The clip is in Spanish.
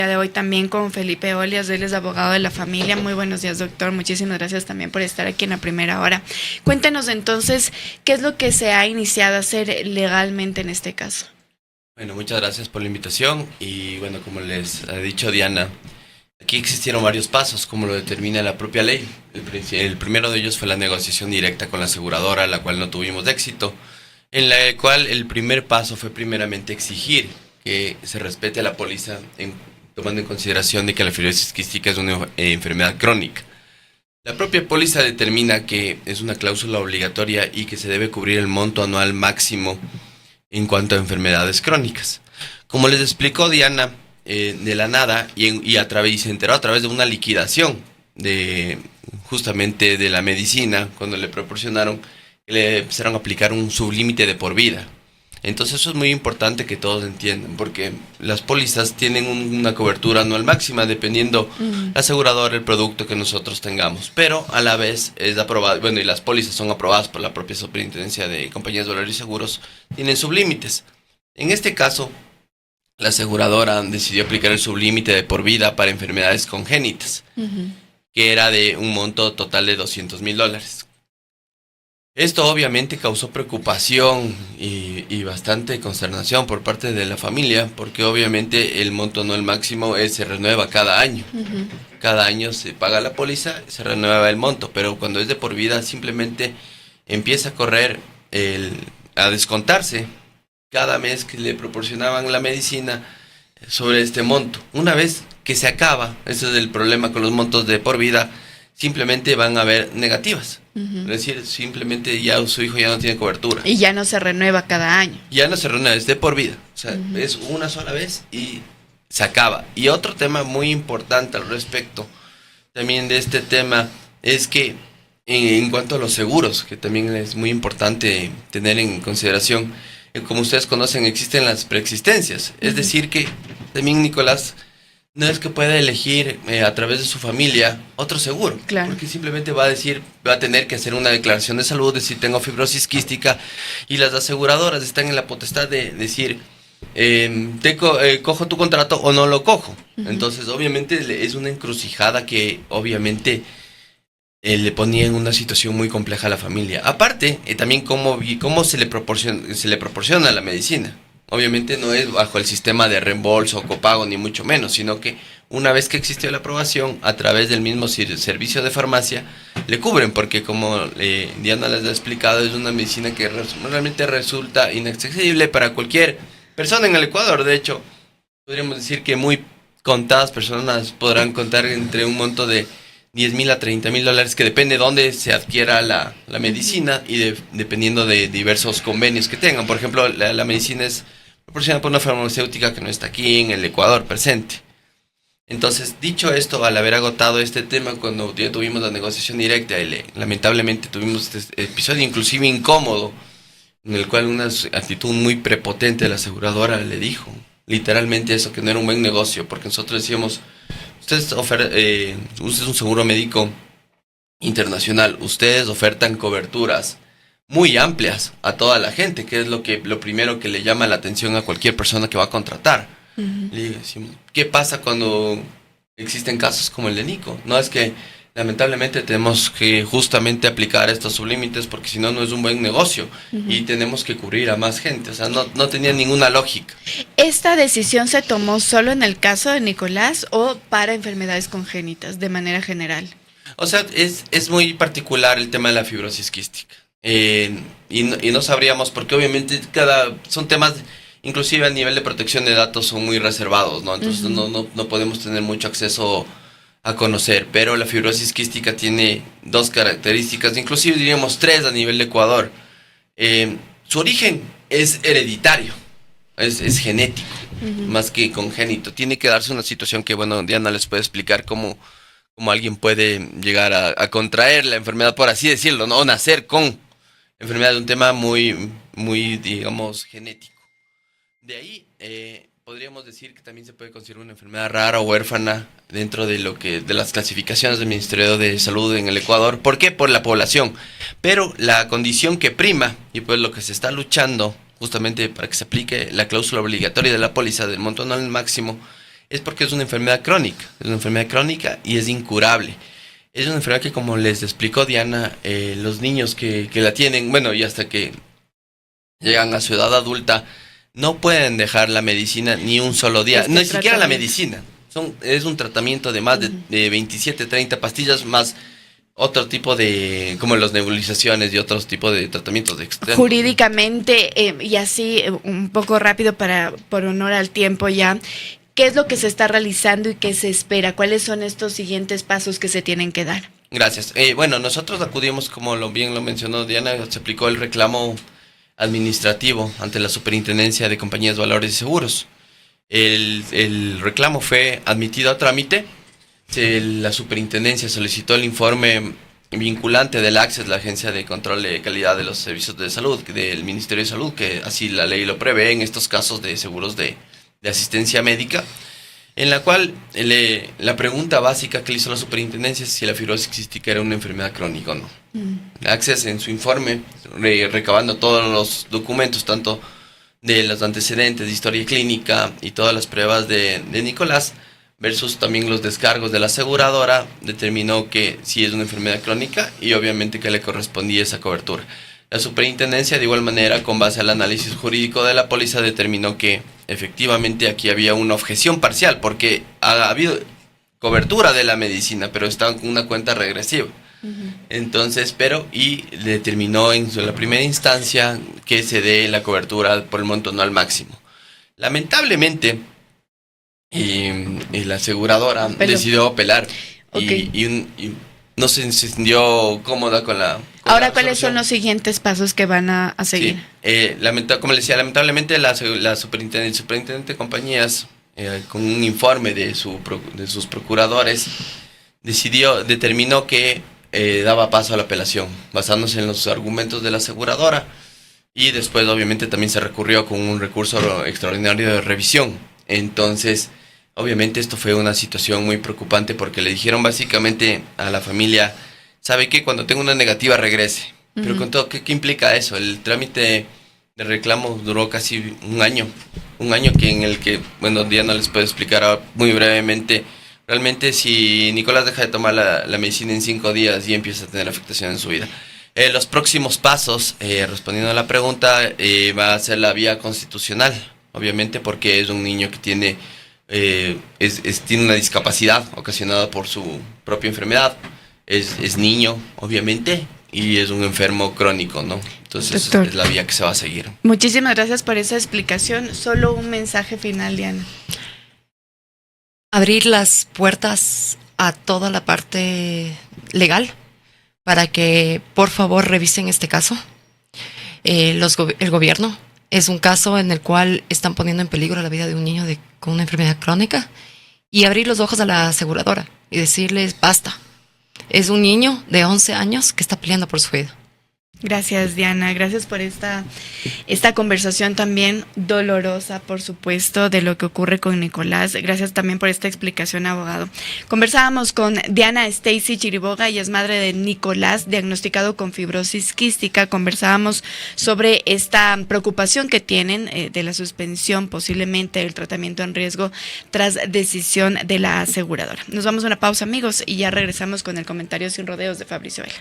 de hoy también con Felipe Olias, él es abogado de la familia. Muy buenos días, doctor. Muchísimas gracias también por estar aquí en la primera hora. Cuéntenos entonces, ¿qué es lo que se ha iniciado a hacer legalmente en este caso? Bueno, muchas gracias por la invitación y bueno, como les ha dicho Diana, aquí existieron varios pasos, como lo determina la propia ley. El primero de ellos fue la negociación directa con la aseguradora, la cual no tuvimos éxito, en la cual el primer paso fue primeramente exigir que se respete la póliza, tomando en consideración de que la fibrosis quística es una enfermedad crónica. La propia póliza determina que es una cláusula obligatoria y que se debe cubrir el monto anual máximo en cuanto a enfermedades crónicas. Como les explicó Diana, de la nada y se enteró a través de una liquidación de justamente de la medicina, cuando le proporcionaron, le empezaron a aplicar un sublímite de por vida. Entonces eso es muy importante que todos entiendan, porque las pólizas tienen una cobertura anual máxima dependiendo la aseguradora, el producto que nosotros tengamos, pero a la vez es aprobado, bueno, y las pólizas son aprobadas por la propia Superintendencia de Compañías de Valores y Seguros, tienen sublímites. En este caso, la aseguradora decidió aplicar el sublímite de por vida para enfermedades congénitas, que era de un monto total de $200,000. Esto obviamente causó preocupación y bastante consternación por parte de la familia, porque obviamente el monto anual máximo se renueva cada año. Cada año se paga la póliza, se renueva el monto, pero cuando es de por vida simplemente empieza a correr, a descontarse cada mes que le proporcionaban la medicina sobre este monto. Una vez que se acaba, ese es el problema con los montos de por vida, simplemente van a haber negativas. Es decir, simplemente ya su hijo ya no tiene cobertura. Y ya no se renueva cada año. Ya no se renueva, es de por vida. O sea, es una sola vez y se acaba. Y otro tema muy importante al respecto también de este tema es que en cuanto a los seguros, que también es muy importante tener en consideración, como ustedes conocen, existen las preexistencias. Es decir que también Nicolás no es que pueda elegir a través de su familia otro seguro, claro, porque simplemente va a tener que hacer una declaración de salud de si tengo fibrosis quística, y las aseguradoras están en la potestad de decir, cojo tu contrato o no lo cojo. Entonces obviamente es una encrucijada que obviamente le ponía en una situación muy compleja a la familia. Aparte, también cómo se le proporciona la medicina. Obviamente no es bajo el sistema de reembolso o copago, ni mucho menos, sino que una vez que existió la aprobación, a través del mismo servicio de farmacia, le cubren, porque como Diana les ha explicado, es una medicina que realmente resulta inaccesible para cualquier persona en el Ecuador. De hecho, podríamos decir que muy contadas personas podrán contar entre un monto de $10,000 a $30,000, que depende de dónde se adquiera la medicina y dependiendo de diversos convenios que tengan. Por ejemplo, la medicina es proporcionada por una farmacéutica que no está aquí en el Ecuador presente. Entonces, dicho esto, al haber agotado este tema, cuando ya tuvimos la negociación directa, lamentablemente tuvimos este episodio inclusive incómodo, en el cual una actitud muy prepotente de la aseguradora le dijo literalmente eso, que no era un buen negocio, porque nosotros decíamos, usted es un seguro médico internacional, ustedes ofertan coberturas muy amplias a toda la gente, que es lo primero que le llama la atención a cualquier persona que va a contratar. Le decimos, ¿qué pasa cuando existen casos como el de Nico? No, es que lamentablemente tenemos que justamente aplicar estos sublímites, porque si no, no es un buen negocio y tenemos que cubrir a más gente. O sea, no tenía ninguna lógica. ¿Esta decisión se tomó solo en el caso de Nicolás o para enfermedades congénitas de manera general? O sea, es muy particular el tema de la fibrosis quística. Y no sabríamos, porque obviamente son temas, inclusive a nivel de protección de datos, son muy reservados, ¿no? Entonces no podemos tener mucho acceso a conocer, pero la fibrosis quística tiene dos características, inclusive diríamos tres a nivel de Ecuador. Su origen es hereditario, es genético, más que congénito. Tiene que darse una situación que, bueno, Diana les puede explicar cómo alguien puede llegar a contraer la enfermedad, por así decirlo, ¿no? O nacer con enfermedad, de un tema muy, muy, digamos, genético. De ahí podríamos decir que también se puede considerar una enfermedad rara o huérfana dentro de de las clasificaciones del Ministerio de Salud en el Ecuador. ¿Por qué? Por la población. Pero la condición que prima, y pues lo que se está luchando justamente para que se aplique la cláusula obligatoria de la póliza del monto anual máximo, es porque es una enfermedad crónica. Es una enfermedad crónica y es incurable. Es una enfermedad que, como les explicó Diana, los niños que la tienen, bueno, y hasta que llegan a su edad adulta, no pueden dejar la medicina ni un solo día, ni siquiera la medicina. Es un tratamiento de más de 27, 30 pastillas más otro tipo de, como las nebulizaciones y otros tipos de tratamientos de extremos. Jurídicamente, y así un poco rápido por honor al tiempo ya, ¿qué es lo que se está realizando y qué se espera? ¿Cuáles son estos siguientes pasos que se tienen que dar? Gracias. Bueno, nosotros acudimos, como bien lo mencionó Diana, se aplicó el reclamo administrativo ante la Superintendencia de Compañías, Valores y Seguros. El reclamo fue admitido a trámite. La Superintendencia solicitó el informe vinculante del ACSES, la Agencia de Control de Calidad de los Servicios de Salud, del Ministerio de Salud, que así la ley lo prevé en estos casos de seguros de asistencia médica, en la cual la pregunta básica que le hizo la Superintendencia es si la fibrosis quística era una enfermedad crónica o no. ACSES, en su informe, recabando todos los documentos, tanto de los antecedentes de historia clínica y todas las pruebas de Nicolás, versus también los descargos de la aseguradora, determinó que sí es una enfermedad crónica y obviamente que le correspondía esa cobertura. La Superintendencia, de igual manera, con base al análisis jurídico de la póliza, determinó que efectivamente aquí había una objeción parcial, porque ha habido cobertura de la medicina, pero está con una cuenta regresiva. Entonces, y determinó en la primera instancia que se dé la cobertura por el monto anual máximo. Lamentablemente, la aseguradora decidió apelar y no se sintió cómoda con la... Ahora, ¿cuáles son los siguientes pasos que van a seguir? Sí, como les decía, lamentablemente el superintendente de compañías, con un informe de sus procuradores, determinó que daba paso a la apelación, basándose en los argumentos de la aseguradora, y después obviamente también se recurrió con un recurso extraordinario de revisión. Entonces, obviamente esto fue una situación muy preocupante porque le dijeron básicamente a la familia: ¿sabe qué? Cuando tenga una negativa regrese. Pero con todo, ¿qué implica eso? El trámite de reclamo duró casi un año en el que, bueno, ya no les puedo explicar muy brevemente. Realmente, si Nicolás deja de tomar la medicina en 5 días, y empieza a tener afectación en su vida. Los próximos pasos, respondiendo a la pregunta, va a ser la vía constitucional, obviamente, porque es un niño que tiene una discapacidad ocasionada por su propia enfermedad. Es niño, obviamente, y es un enfermo crónico, ¿no? Entonces, doctor, es la vía que se va a seguir. Muchísimas gracias por esa explicación. Solo un mensaje final, Diana. Abrir las puertas a toda la parte legal para que, por favor, revisen este caso. El gobierno. Es un caso en el cual están poniendo en peligro la vida de un niño con una enfermedad crónica, y abrir los ojos a la aseguradora y decirles: basta. Es un niño de 11 años que está peleando por su vida. Gracias, Diana. Gracias por esta conversación también dolorosa, por supuesto, de lo que ocurre con Nicolás. Gracias también por esta explicación, abogado. Conversábamos con Diana Stacy Chiriboga, ella es madre de Nicolás, diagnosticado con fibrosis quística. Conversábamos sobre esta preocupación que tienen de la suspensión posiblemente del tratamiento en riesgo tras decisión de la aseguradora. Nos vamos a una pausa, amigos, y ya regresamos con el comentario sin rodeos de Fabricio Vela.